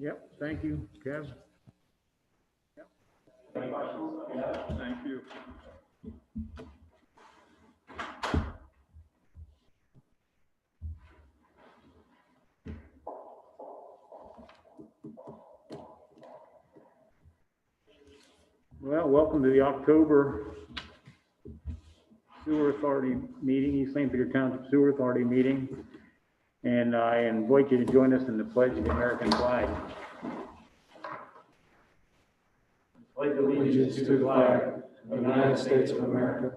Yep, thank you, Kev. Yep. Thank you. Well, welcome to the October Sewer Authority meeting, East St. Peter Township Sewer Authority meeting. And I invite you to join us in the pledge of the American flag. Pledge allegiance to the flag of the United States of America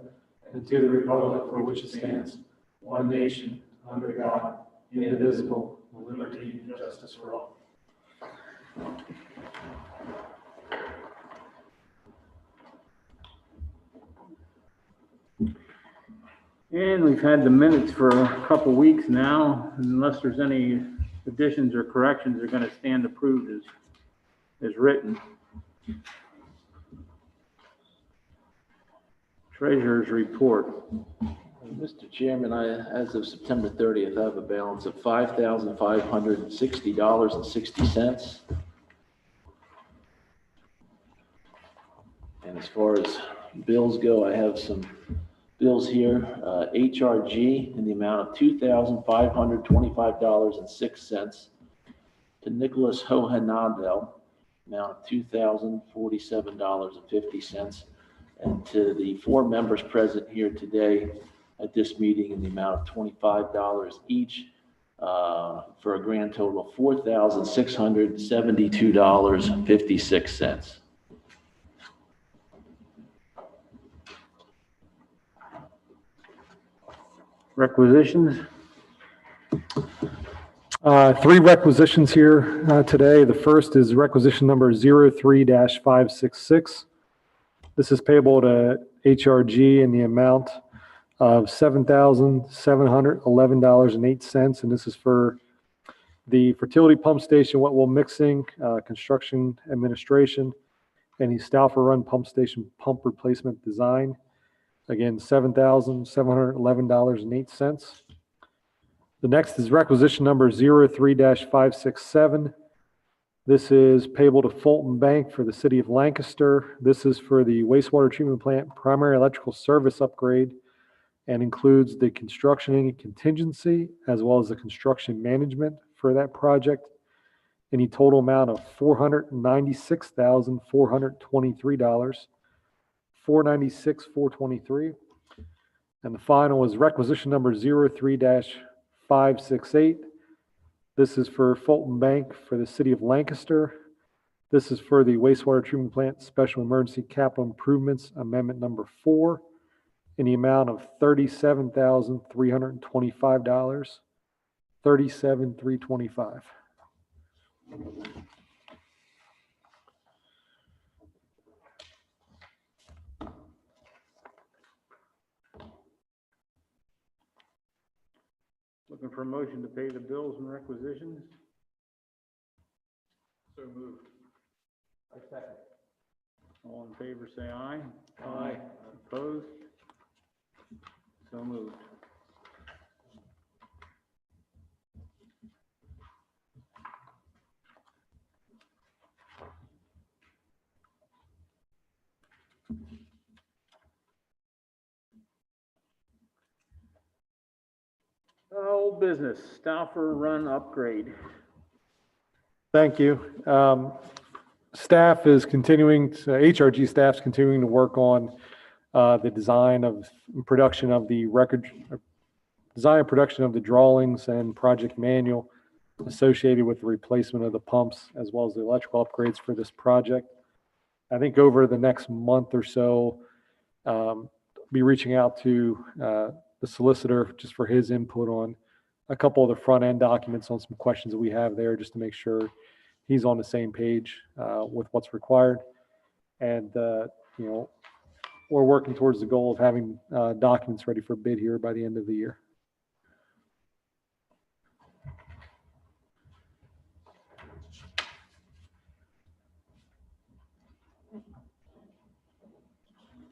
and to the republic for which it stands, one nation, under God, indivisible, with liberty and justice for all. And we've had the minutes for a couple weeks now. Unless there's any additions or corrections, they're going to stand approved as written. Treasurer's report. Mr. Chairman, as of September 30th, I have a balance of $5,560.60. And as far as bills go, I have some bills here. HRG in the amount of $2,525.06 to Nicholas Hohenadel, amount of $2,047.50. And to the 4 members present here today at this meeting in the amount of $25 each, for a grand total of $4,672.56. Requisitions. 3 requisitions here today. The first is requisition number 03-566. This is payable to HRG in the amount of $7,711.08, and this is for the fertility pump station, Wetwell Mixing, construction administration, and the Stauffer Run pump station pump replacement design. Again, $7,711.08. The next is requisition number 03-567. This is payable to Fulton Bank for the city of Lancaster. This is for the wastewater treatment plant primary electrical service upgrade and includes the construction and contingency as well as the construction management for that project. Any total amount of $496,423. $496,423. And the final is requisition number 03-568. This is for Fulton Bank for the city of Lancaster. This is for the wastewater treatment plant special emergency capital improvements amendment number 4 in the amount of $37,325. $37,325. Looking for a motion to pay the bills and requisitions. So moved. I second. All in favor, say aye. Aye. Opposed? So moved. Old business, Stauffer Run upgrade. Thank you. Staff is continuing, HRG staff's continuing to work on the design of production of the design and production of the drawings and project manual associated with the replacement of the pumps as well as the electrical upgrades for this project. I think over the next month or so, be reaching out to the solicitor just for his input on a couple of the front end documents on some questions that we have there just to make sure he's on the same page with what's required. And, we're working towards the goal of having documents ready for bid here by the end of the year.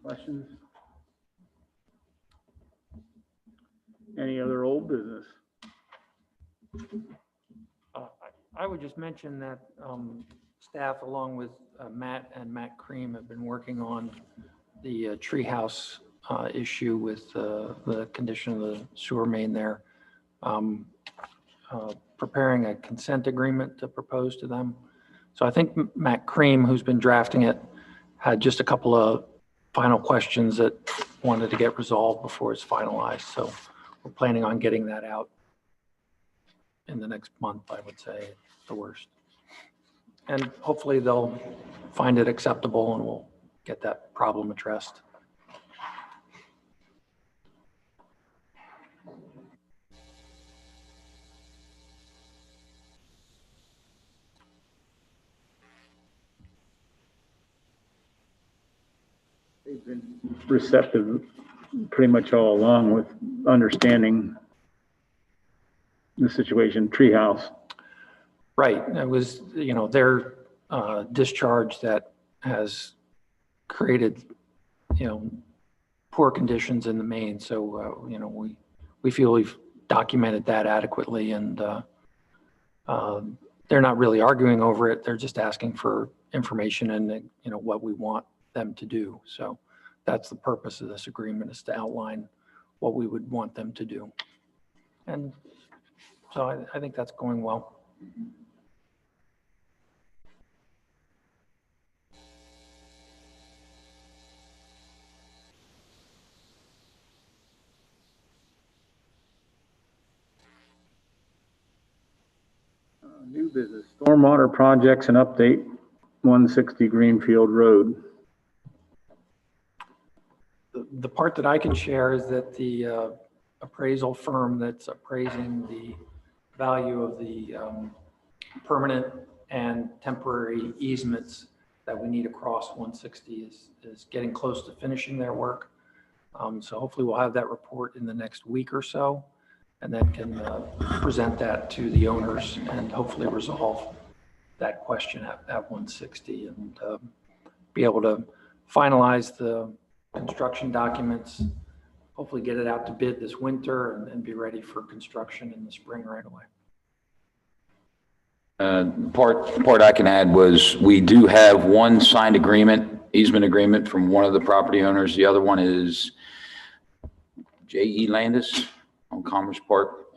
Questions? Any other old business? I would just mention that staff, along with Matt and Matt Cream, have been working on the treehouse issue with the condition of the sewer main there. Preparing a consent agreement to propose to them. So I think Matt Cream, who's been drafting it, had just a couple of final questions that wanted to get resolved before it's finalized. So we're planning on getting that out in the next month, I would say, at the worst. And hopefully they'll find it acceptable and we'll get that problem addressed. They've been receptive pretty much all along with understanding the situation, treehouse. Right. It was, their discharge that has created, poor conditions in the main. So, we feel we've documented that adequately, and they're not really arguing over it. They're just asking for information and, what we want them to do. So that's the purpose of this agreement, is to outline what we would want them to do. And so I think that's going well. New business, stormwater projects and update 160 Greenfield Road. The part that I can share is that the appraisal firm that's appraising the value of the permanent and temporary easements that we need across 160 is getting close to finishing their work. So hopefully we'll have that report in the next week or so, and then can present that to the owners and hopefully resolve that question at 160 and be able to finalize the construction documents, hopefully get it out to bid this winter and be ready for construction in the spring right away. Part I can add was we do have one signed easement agreement from one of the property owners. The other one is J.E. Landis on Commerce Park.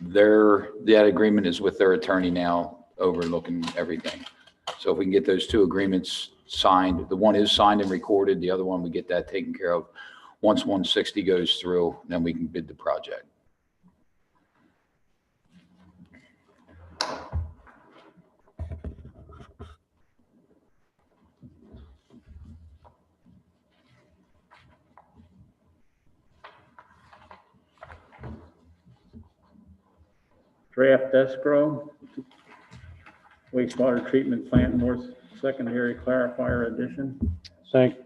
That agreement is with their attorney now, overlooking everything. So if we can get those two agreements signed, the one is signed and recorded, the other one, we get that taken care of. Once 160 goes through, then we can bid the project. Draft escrow, wastewater treatment plant north secondary clarifier addition. Thank you.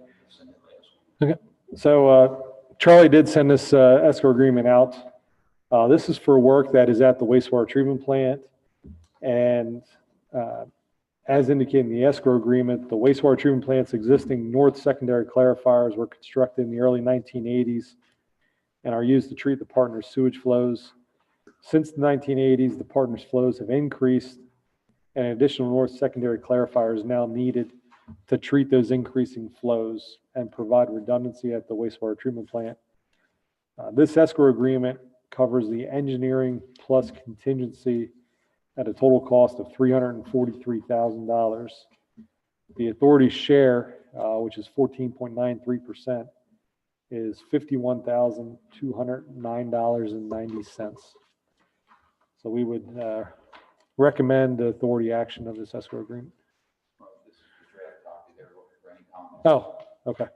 Okay. So Charlie did send this escrow agreement out. This is for work that is at the wastewater treatment plant. And as indicated in the escrow agreement, the wastewater treatment plant's existing north secondary clarifiers were constructed in the early 1980s and are used to treat the partner's sewage flows. Since the 1980s, the partner's flows have increased, and an additional north secondary clarifier is now needed to treat those increasing flows and provide redundancy at the wastewater treatment plant. This escrow agreement covers the engineering plus contingency at a total cost of $343,000. The authority's share, which is 14.93%, is $51,209.90. So we would recommend the authority action of this escrow agreement. Oh, okay.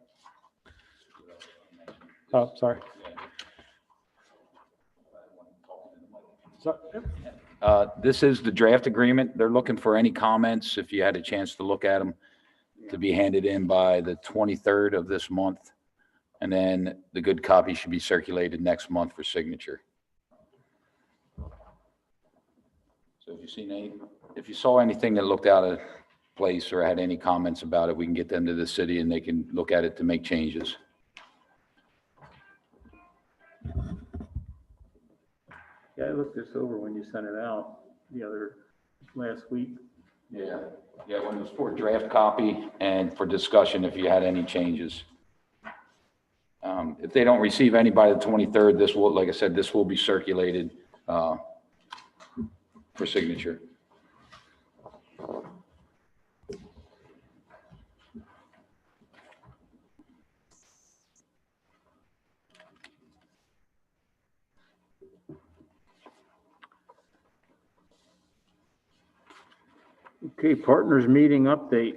Oh, sorry. This is the draft agreement. They're looking for any comments, if you had a chance to look at them, to be handed in by the 23rd of this month. And then the good copy should be circulated next month for signature. So if you saw anything that looked out of place or had any comments about it, we can get them to the city and they can look at it to make changes. Yeah, I looked this over when you sent it out the other last week. Yeah, when it was for draft copy and for discussion if you had any changes. If they don't receive any by the 23rd, this will, like I said, this will be circulated for signature. Okay, partners meeting update.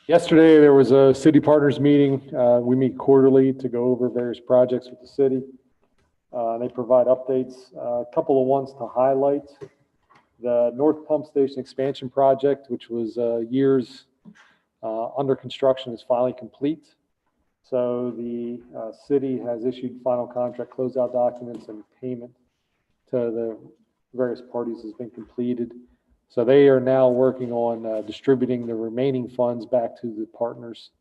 Yesterday, there was a city partners meeting. We meet quarterly to go over various projects with the city. They provide updates. A couple of ones to highlight. The North Pump Station expansion project, which was years under construction, is finally complete. So the city has issued final contract closeout documents, and payment to the various parties has been completed. So they are now working on distributing the remaining funds back to the partners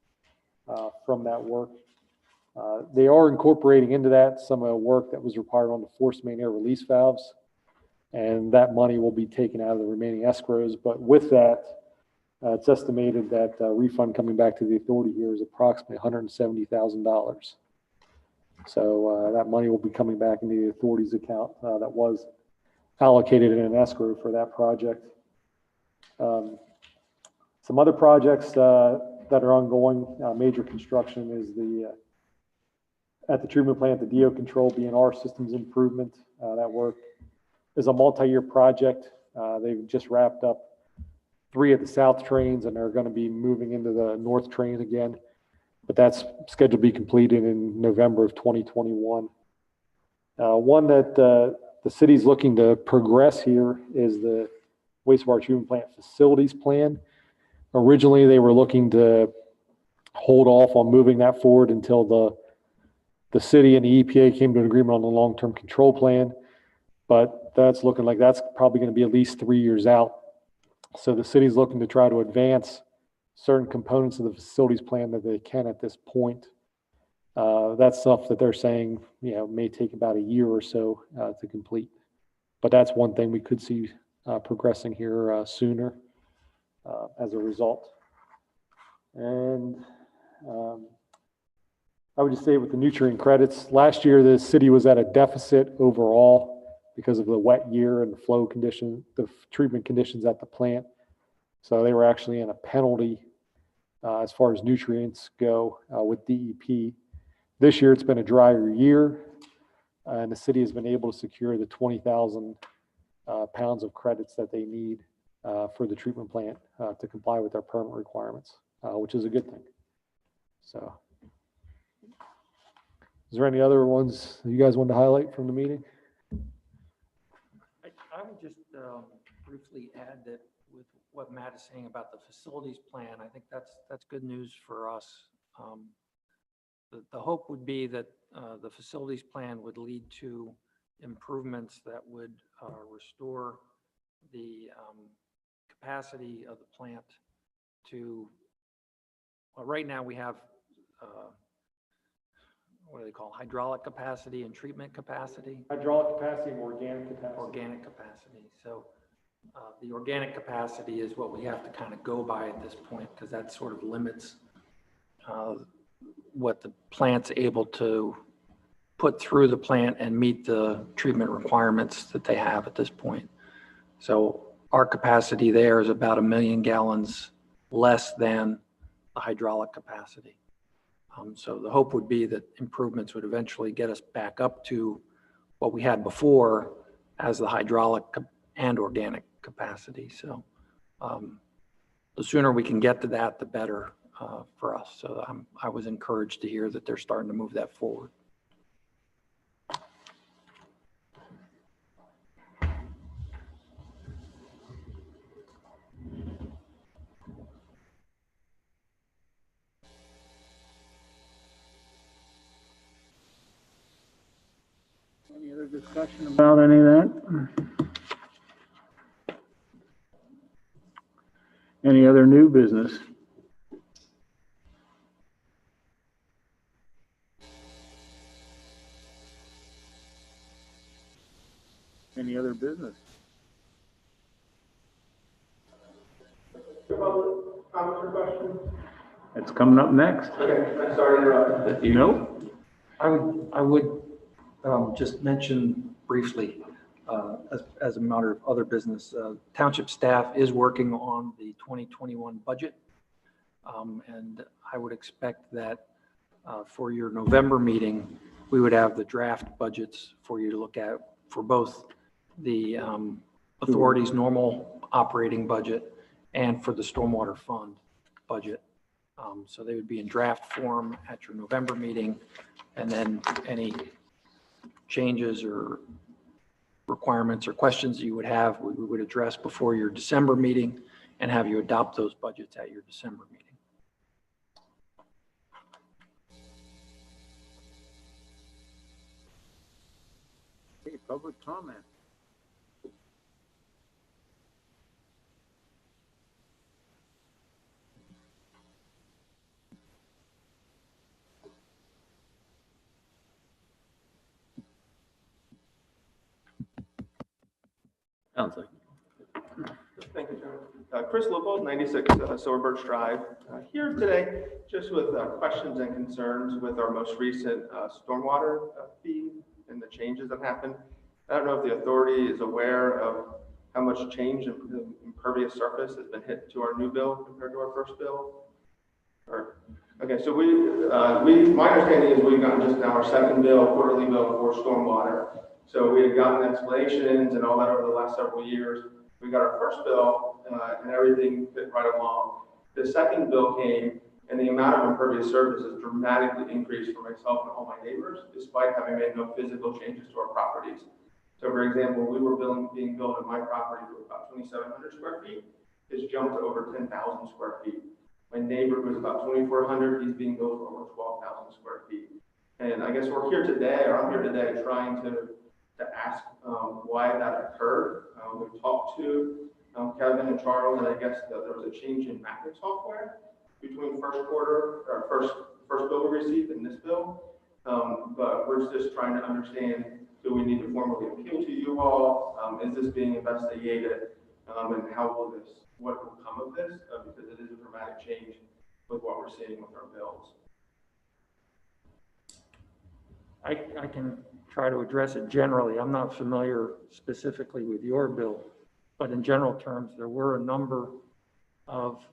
from that work. They are incorporating into that some work that was required on the force main air release valves, and that money will be taken out of the remaining escrows. But with that, it's estimated that refund coming back to the authority here is approximately $170,000. So that money will be coming back into the authority's account that was allocated in an escrow for that project. Some other projects that are ongoing, major construction is at the treatment plant, the DO control BNR systems improvement. That work is a multi-year project. They've just wrapped up 3 of the south trains, and they're going to be moving into the north train again. But that's scheduled to be completed in November of 2021. One that the city's looking to progress here is the wastewater treatment plant facilities plan. Originally, they were looking to hold off on moving that forward until the city and the EPA came to an agreement on the long-term control plan, but that's looking like that's probably going to be at least 3 years out. So the city's looking to try to advance certain components of the facilities plan that they can at this point. That's stuff that they're saying, may take about a year or so to complete. But that's one thing we could see progressing here sooner as a result. And I would just say with the nutrient credits, last year the city was at a deficit overall because of the wet year and the flow condition, the treatment conditions at the plant. So they were actually in a penalty as far as nutrients go with DEP. This year it's been a drier year, and the city has been able to secure the 20,000 pounds of credits that they need for the treatment plant to comply with their permit requirements, which is a good thing. So, is there any other ones that you guys want to highlight from the meeting? I would just briefly add that with what Matt is saying about the facilities plan, I think that's good news for us. The hope would be that the facilities plan would lead to improvements that would restore the capacity of the plant to, well, right now we have, what do they call, hydraulic capacity and treatment capacity? Hydraulic capacity and organic capacity. Organic capacity. So the organic capacity is what we have to kind of go by at this point, because that sort of limits what the plant's able to put through the plant and meet the treatment requirements that they have at this point. So our capacity there is about 1 million gallons less than the hydraulic capacity. So the hope would be that improvements would eventually get us back up to what we had before as the hydraulic and organic capacity. So the sooner we can get to that, the better for us. So I was encouraged to hear that they're starting to move that forward. Any other discussion about any of that? Any other new business? Any other business? Public comments or questions? It's coming up next. Okay, I'm sorry to interrupt. Nope. I would just mention briefly, as a matter of other business, township staff is working on the 2021 budget. And I would expect that for your November meeting, we would have the draft budgets for you to look at for both the authority's normal operating budget and for the stormwater fund budget. So they would be in draft form at your November meeting, and then any changes or requirements or questions you would have, we would address before your December meeting and have you adopt those budgets at your December meeting. Okay, public comment. Sounds like. Thank you, Chairman. Chris Leopold, 96 Silver Birch Drive. Here today, just with questions and concerns with our most recent stormwater fee and the changes that happened. I don't know if the authority is aware of how much change in the impervious surface has been hit to our new bill compared to our first bill. Okay, so my understanding is we've gotten just now our second bill, quarterly bill for stormwater. So we had gotten explanations and all that over the last several years. We got our first bill and everything fit right along. The second bill came and the amount of impervious surface has dramatically increased for myself and all my neighbors, despite having made no physical changes to our properties. So for example, we were being billed on my property for about 2,700 square feet. It's jumped to over 10,000 square feet. My neighbor was about 2,400. He's being billed for over 12,000 square feet. And I guess we're here today, or I'm here today, trying to ask why that occurred. We've talked to Kevin and Charles, and I guess that there was a change in mapping software between first bill we received and this bill. But we're just trying to understand, do we need to formally appeal to you all? Is this being investigated? And what will come of this? Because it is a dramatic change with what we're seeing with our bills. I can try to address it generally. I'm not familiar specifically with your bill, but in general terms, there were a number of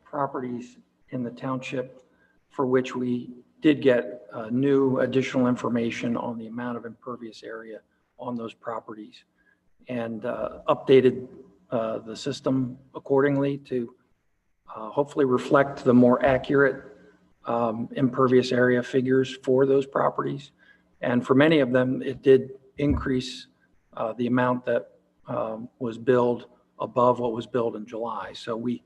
properties in the township for which we did get new additional information on the amount of impervious area on those properties and updated the system accordingly to hopefully reflect the more accurate impervious area figures for those properties. And for many of them, it did increase the amount that was billed above what was billed in July. So we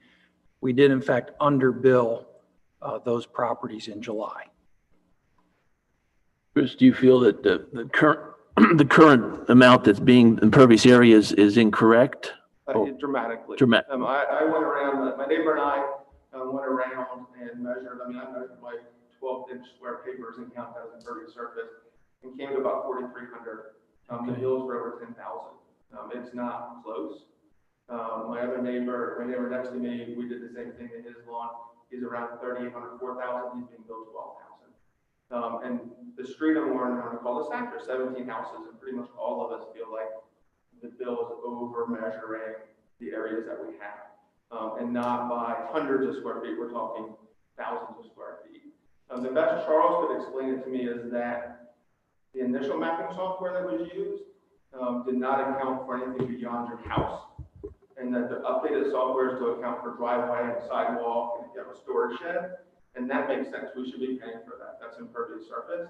did in fact underbill those properties in July. Chris, do you feel that the current amount that's being impervious areas is incorrect? Dramatically. I went around, my neighbor and I went around and measured. I measured my 12-inch square papers and counted that as impervious surface and came to about 4,300. The bills were over 10,000. It's not close. My neighbor next to me, we did the same thing in his lawn. He's around 3,800, 4,000. He's being billed 12,000. And the street I'm on a cul-de-sac, there's 17 houses, and pretty much all of us feel like the bill is over measuring the areas that we have, and not by hundreds of square feet. We're talking thousands of square feet. The best Charles could explain it to me is that the initial mapping software that was used did not account for anything beyond your house, and that the updated software is to account for driveway and sidewalk and a storage shed, and that makes sense. We should be paying for that. That's impervious surface.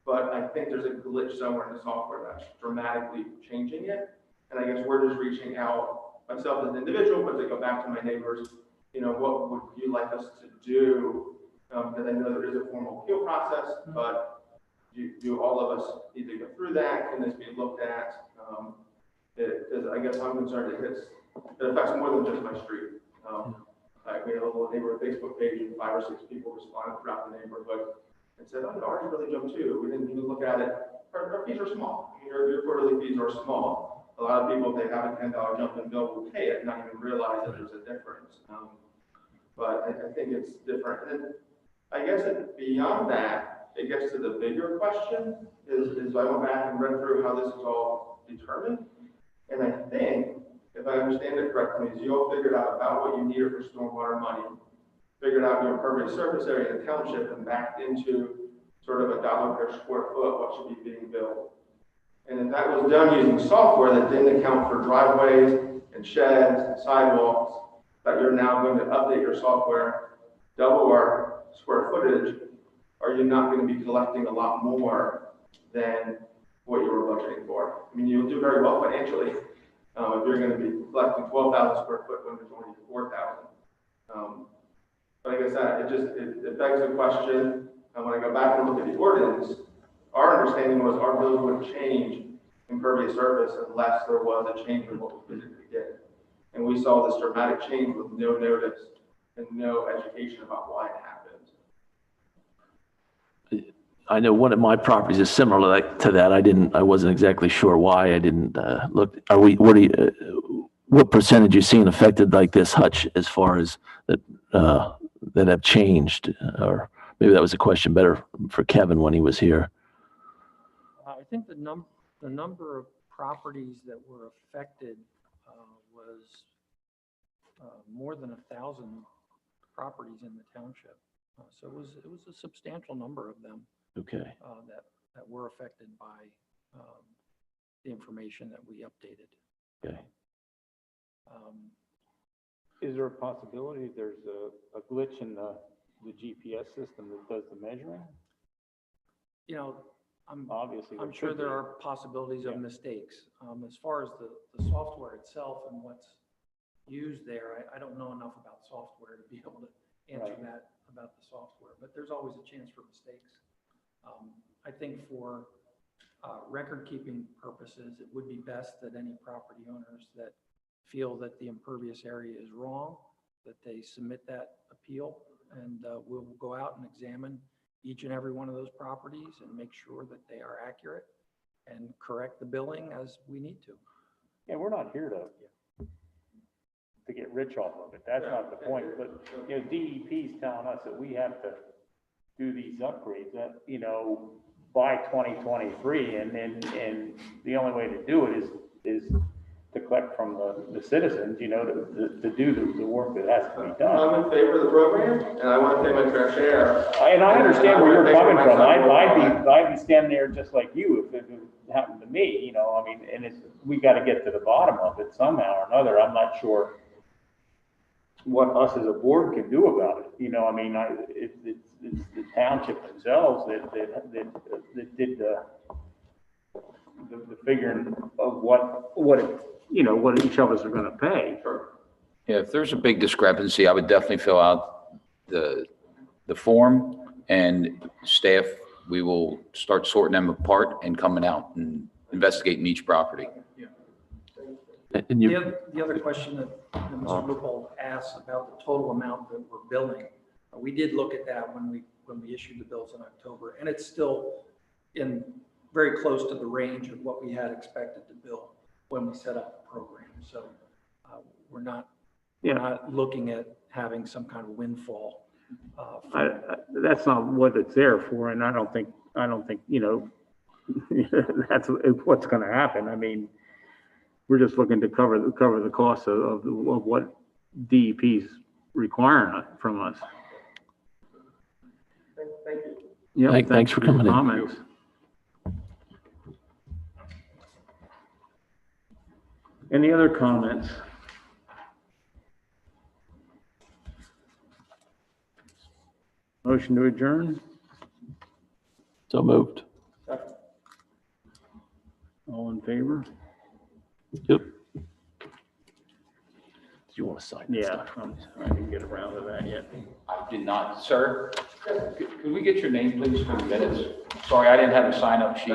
But I think there's a glitch somewhere in the software that's dramatically changing it. And I guess we're just reaching out, myself as an individual, but to go back to my neighbors, what would you like us to do? Because I know there is a formal appeal process, but do all of us need to go through that? Can this be looked at? Because I guess I'm concerned it affects more than just my street. We had a little neighborhood Facebook page and 5 or 6 people responded throughout the neighborhood and said, oh, ours really jumped too. We didn't even look at it. Our fees are small. Your quarterly fees are small. a lot of people, if they have a $10 jump in bill, will pay it, not even realize that there's a difference. But I think it's different. And I guess beyond that, it gets to the bigger question, is I went back and read through how this is all determined. And I think, if I understand it correctly, is you all figured out about what you needed for stormwater money, figured out your impervious surface area in the township, and backed into sort of $1 per square foot, what should be being built. And if that was done using software that didn't account for driveways and sheds and sidewalks, that you're now going to update your software, double our square footage, are you not going to be collecting a lot more than what you were budgeting for? I mean, you'll do very well financially if you're going to be collecting 12,000 square foot when there's only 4,000. But like I said, it begs the question. And when I go back and look at the ordinance, our understanding was our bills would change impervious surface unless there was a change in what we physically did. And we saw this dramatic change with no notice and no education about why it happened. I know one of my properties is similar to that. I wasn't exactly sure why I didn't look. What percentage you seen affected like this, Hutch, as far as that have changed? Or maybe that was a question better for Kevin when he was here. I think the number of properties that were affected was more than 1,000 properties in the township. So it was a substantial number of them. Okay. That were affected by the information that we updated. Okay. Is there a possibility there's a glitch in the GPS system that does the measuring? You know, I'm there sure there are possibilities of mistakes. As far as the software itself and what's used there, I don't know enough about software to be able to answer that about the software, but there's always a chance for mistakes. I think for record keeping purposes, it would be best that any property owners that feel that the impervious area is wrong, that they submit that appeal, and we'll go out and examine each and every one of those properties and make sure that they are accurate and correct the billing as we need to. Yeah, we're not here to get rich off of it. That's not the point. But, you know, DEP's telling us that we have to do these upgrades that, you know, by 2023. And the only way to do it is to collect from the citizens, you know, to do the work that has to be done. I'm in favor of the program, and I want to pay my fair share. And I understand where you're coming from. I'd be standing there just like you if it happened to me, you know. I mean, and we got to get to the bottom of it somehow or another. I'm not sure what us as a board can do about it. You know, I mean, it's the township themselves that did the figuring of what it, you know, what each of us are going to pay. Yeah, if there's a big discrepancy, I would definitely fill out the form, and staff, we will start sorting them apart and coming out and investigating each property. And The other question that Mr. Loophole asked about the total amount that we're billing, we did look at that when we issued the bills in October, and it's still in very close to the range of what we had expected to bill when we set up the program. So we're not looking at having some kind of windfall. That's not what it's there for, and I don't think you know that's what's going to happen. I mean, we're just looking to cover the cost of what DEP's requiring from us. Thank you. Yeah, thanks for coming in. Comments. Any other comments? Motion to adjourn? So moved. All in favor? Yep. Do you want to sign this Yeah, stuff? I didn't get around to that yet. I did not, sir. Could we get your name, please, for the minutes? Sorry, I didn't have a sign-up sheet.